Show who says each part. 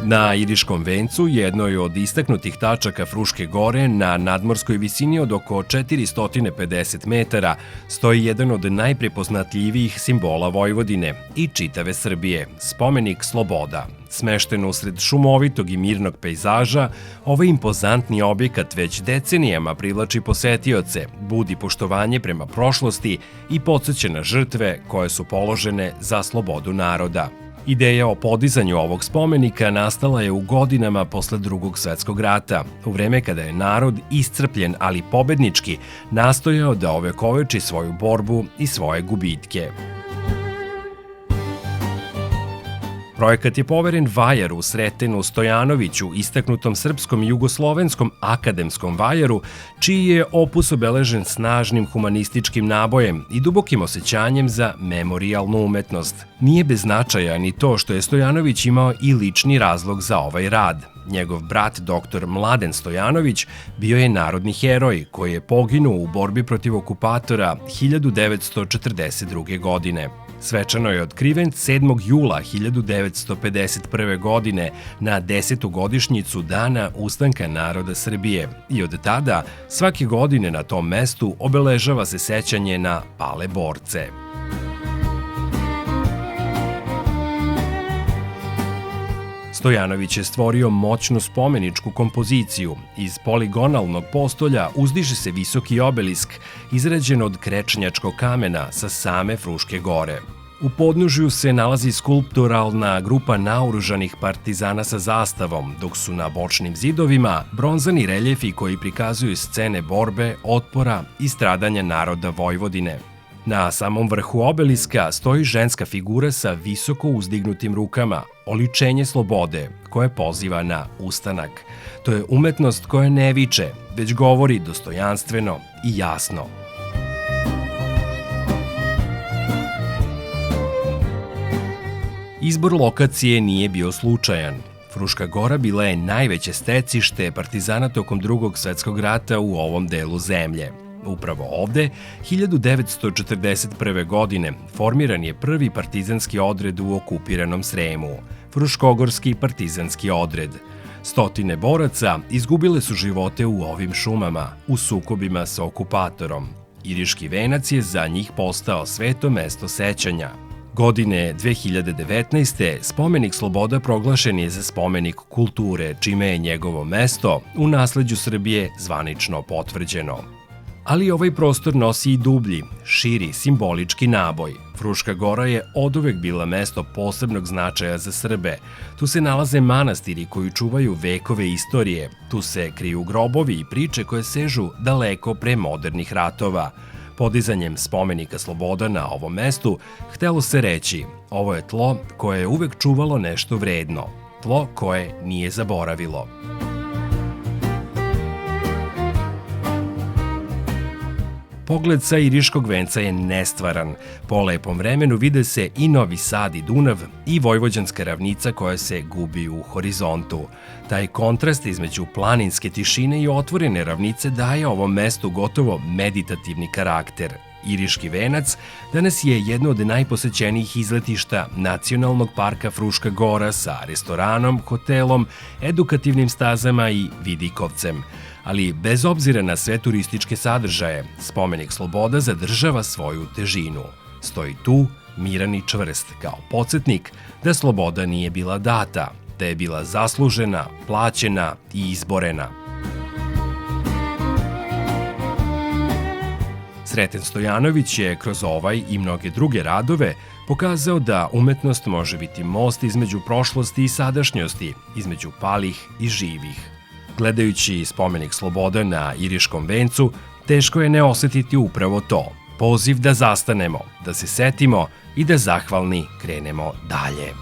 Speaker 1: Na Iriškom vencu, jednoj od istaknutih tačaka Fruške gore na nadmorskoj visini od oko 450 metara, stoji jedan od najprepoznatljivijih simbola Vojvodine i čitave Srbije, spomenik Sloboda. Smešten usred šumovitog i mirnog pejzaža, ovaj impozantni objekat već decenijama privlači posetioce, budi poštovanje prema prošlosti i podsjeća na žrtve koje su položene za slobodu naroda. Ideja o podizanju ovog spomenika nastala je u godinama posle Drugog svetskog rata, u vreme kada je narod iscrpljen, ali pobednički, nastojao da ovekoveči svoju borbu i svoje gubitke. Projekat je poveren vajaru Sretenu Stojanoviću, istaknutom srpskom i jugoslovenskom akademskom vajaru, čiji je opus obeležen snažnim humanističkim nabojem i dubokim osjećanjem za memorijalnu umetnost. Nije bez značaja ni to što je Stojanović imao i lični razlog za ovaj rad. Njegov brat, dr. Mladen Stojanović, bio je narodni heroj koji je poginuo u borbi protiv okupatora 1942. godine. Svečano je otkriven 7. jula 1951. godine na 10. godišnjicu Dana ustanka naroda Srbije i od tada svake godine na tom mestu obeležava se sećanje na pale borce. Stojanović je stvorio moćnu spomeničku kompoziciju. Iz poligonalnog postolja uzdiže se visoki obelisk, izrađen od krečnjačkog kamena sa same Fruške gore. U podnožju se nalazi skulpturalna grupa naoružanih partizana sa zastavom, dok su na bočnim zidovima bronzani reljefi koji prikazuju scene borbe, otpora i stradanja naroda Vojvodine. Na samom vrhu obeliska stoji ženska figura sa visoko uzdignutim rukama, oličenje slobode, koje poziva na ustanak. To je umetnost koja ne viče, već govori dostojanstveno i jasno. Izbor lokacije nije bio slučajan. Fruška gora bila je najveće stecište partizana tokom Drugog svetskog rata u ovom delu zemlje. Upravo ovde, 1941. godine, formiran je prvi partizanski odred u okupiranom Sremu, Fruškogorski partizanski odred. Stotine boraca izgubile su živote u ovim šumama, u sukobima sa okupatorom. Iriški venac je za njih postao sveto mesto sećanja. Godine 2019. spomenik Sloboda proglašen je za spomenik kulture, čime je njegovo mesto u nasleđu Srbije zvanično potvrđeno. Ali ovaj prostor nosi i dublji, širi simbolički naboj. Fruška gora je oduvek bila mesto posebnog značaja za Srbe. Tu se nalaze manastiri koji čuvaju vekove istorije. Tu se kriju grobovi i priče koje sežu daleko pre modernih ratova. Podizanjem spomenika Sloboda na ovom mestu, htelo se reći, ovo je tlo koje je uvek čuvalo nešto vredno, tlo koje nije zaboravilo. Pogled sa Iriškog venca je nestvaran. Po lepom vremenu vide se i Novi Sad i Dunav i Vojvođanska ravnica koja se gubi u horizontu. Taj kontrast između planinske tišine i otvorene ravnice daje ovom mestu gotovo meditativni karakter. Iriški venac danas je jedno od najposećenijih izletišta Nacionalnog parka Fruška gora sa restoranom, hotelom, edukativnim stazama i vidikovcem. Ali bez obzira na sve turističke sadržaje, spomenik Sloboda zadržava svoju težinu. Stoji tu, miran i čvrst, kao podsjetnik da sloboda nije bila data, da je bila zaslužena, plaćena i izborena. Sreten Stojanović je kroz ovaj i mnoge druge radove pokazao da umetnost može biti most između prošlosti i sadašnjosti, između palih i živih. Gledajući spomenik Sloboda na Iriškom vencu, teško je ne osetiti upravo to. Poziv da zastanemo, da se setimo i da zahvalni krenemo dalje.